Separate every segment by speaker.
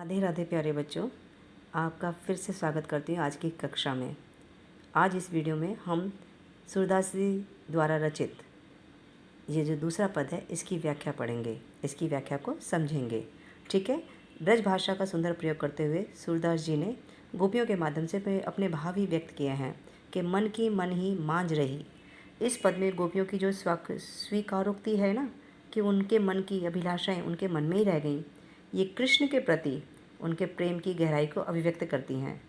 Speaker 1: राधे राधे प्यारे बच्चों, आपका फिर से स्वागत करती हूँ आज की कक्षा में। आज इस वीडियो में हम सूरदास जी द्वारा रचित ये जो दूसरा पद है इसकी व्याख्या पढ़ेंगे, इसकी व्याख्या को समझेंगे। ठीक है। ब्रज भाषा का सुंदर प्रयोग करते हुए सूरदास जी ने गोपियों के माध्यम से अपने भाव ही व्यक्त किए हैं कि मन की मन ही मांझ रही। इस पद में गोपियों की जो स्वीकारोक्ति है ना, कि उनके मन की अभिलाषाएं उनके मन में ही रह गईं, ये कृष्ण के प्रति उनके प्रेम की गहराई को अभिव्यक्त करती हैं।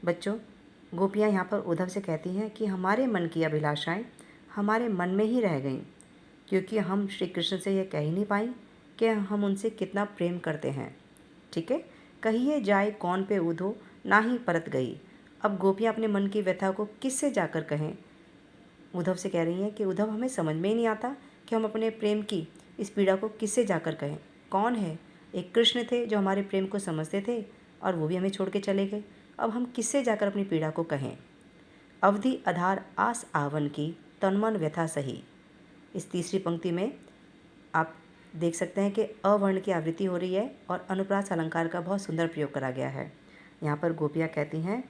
Speaker 1: बच्चों, गोपियाँ यहाँ पर उद्धव से कहती हैं कि हमारे मन की अभिलाषाएं हमारे मन में ही रह गईं, क्योंकि हम श्री कृष्ण से यह कह ही नहीं पाई कि हम उनसे कितना प्रेम करते हैं। ठीक है। कहिए जाए कौन पे उधो ना ही परत गई। अब गोपियाँ अपने मन की व्यथा को किससे जाकर कहें। उद्धव से कह रही हैं कि उद्धव, हमें समझ में ही नहीं आता कि हम अपने प्रेम की इस पीड़ा को किससे जाकर कहें। कौन है? एक कृष्ण थे जो हमारे प्रेम को समझते थे और वो भी हमें छोड़ के चले गए। अब हम किससे जाकर अपनी पीड़ा को कहें। अवधि आधार आस आवन की तनमन व्यथा सही। इस तीसरी पंक्ति में आप देख सकते हैं कि अवर्ण की आवृत्ति हो रही है और अनुप्रास अलंकार का बहुत सुंदर प्रयोग करा गया है। यहाँ पर गोपियाँ कहती हैं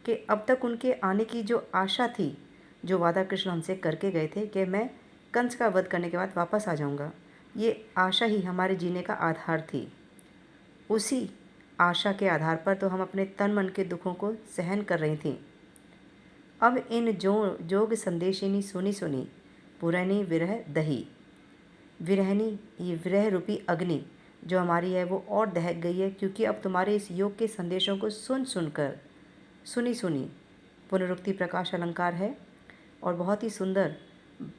Speaker 1: कि अब तक उनके आने की जो आशा थी, जो वादा कृष्ण हमसे करके गए थे कि मैं कंस का वध करने के बाद वापस आ जाऊँगा, ये आशा ही हमारे जीने का आधार थी। उसी आशा के आधार पर तो हम अपने तन मन के दुखों को सहन कर रही थीं। अब इन जोग संदेशिनी सुनी सुनी पुरानी विरह दही। विरहनी, ये विरह रूपी अग्नि जो हमारी है वो और दहक गई है, क्योंकि अब तुम्हारे इस योग के संदेशों को सुनकर सुनी सुनी पुनरुक्ति प्रकाश अलंकार है और बहुत ही सुंदर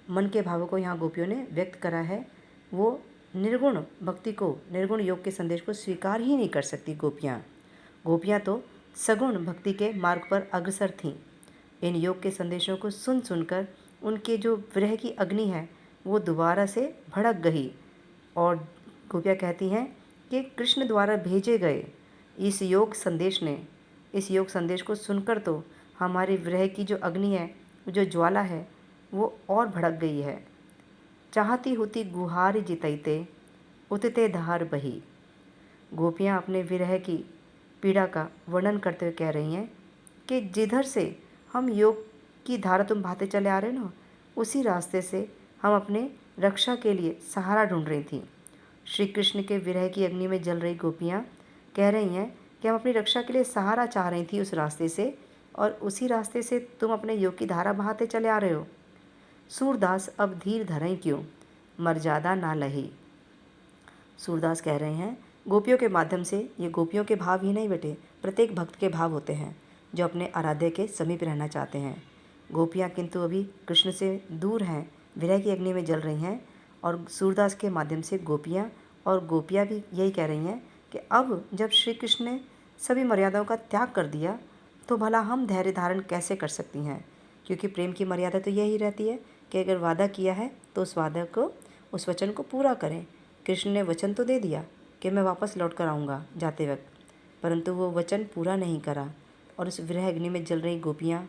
Speaker 1: मन के भावों को यहाँ गोपियों ने व्यक्त करा है। वो निर्गुण भक्ति को, निर्गुण योग के संदेश को स्वीकार ही नहीं कर सकती गोपियाँ। गोपियाँ तो सगुण भक्ति के मार्ग पर अग्रसर थीं। इन योग के संदेशों को सुनकर उनके जो विरह की अग्नि है वो दोबारा से भड़क गई और गोपियाँ कहती हैं कि कृष्ण द्वारा भेजे गए इस योग संदेश को सुनकर तो हमारे विरह की जो अग्नि है, जो ज्वाला है, वो और भड़क गई है। चाहती होती गुहार जितैते उतते धार बही। गोपियाँ अपने विरह की पीड़ा का वर्णन करते हुए कह रही हैं कि जिधर से हम योग की धारा तुम बहाते चले आ रहे हो ना, उसी रास्ते से हम अपने रक्षा के लिए सहारा ढूंढ रही थी। श्री कृष्ण के विरह की अग्नि में जल रही गोपियाँ कह रही हैं कि हम अपनी रक्षा के लिए सहारा चाह रही थी उस रास्ते से, और उसी रास्ते से तुम अपने योग की धारा बहाते चले आ रहे हो। सूरदास अब धीर धरें क्यों, मर्यादा ना लही। सूरदास कह रहे हैं गोपियों के माध्यम से, ये गोपियों के भाव ही नहीं बेटे, प्रत्येक भक्त के भाव होते हैं जो अपने आराध्य के समीप रहना चाहते हैं। गोपियाँ किंतु अभी कृष्ण से दूर हैं, विरह की अग्नि में जल रही हैं, और सूरदास के माध्यम से गोपियाँ भी यही कह रही हैं कि अब जब श्री कृष्ण ने सभी मर्यादाओं का त्याग कर दिया तो भला हम धैर्य धारण कैसे कर सकती हैं। क्योंकि प्रेम की मर्यादा तो यही रहती है कि अगर वादा किया है तो उस वचन को पूरा करें। कृष्ण ने वचन तो दे दिया कि मैं वापस लौट कर आऊँगा जाते वक्त, परंतु वो वचन पूरा नहीं करा और उस विरह अग्नि में जल रही गोपियाँ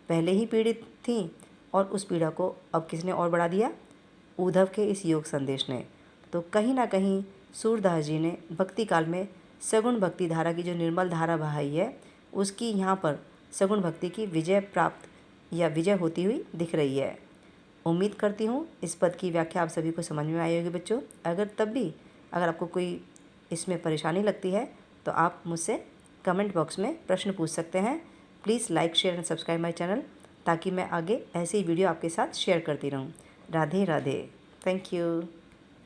Speaker 1: पहले ही पीड़ित थीं और उस पीड़ा को अब किसने और बढ़ा दिया, उद्धव के इस योग संदेश ने। तो कहीं ना कहीं सूरदास जी ने भक्ति काल में सगुण भक्ति धारा की जो निर्मल धारा बहाई है, उसकी यहाँ पर सगुण भक्ति की विजय प्राप्त या विजय होती हुई दिख रही है। उम्मीद करती हूँ इस पद की व्याख्या आप सभी को समझ में आई होगी बच्चों। अगर आपको कोई इसमें परेशानी लगती है तो आप मुझसे कमेंट बॉक्स में प्रश्न पूछ सकते हैं। Please like, share and subscribe my channel, ताकि मैं आगे ऐसे ही वीडियो आपके साथ शेयर करती रहूँ। राधे राधे। Thank you.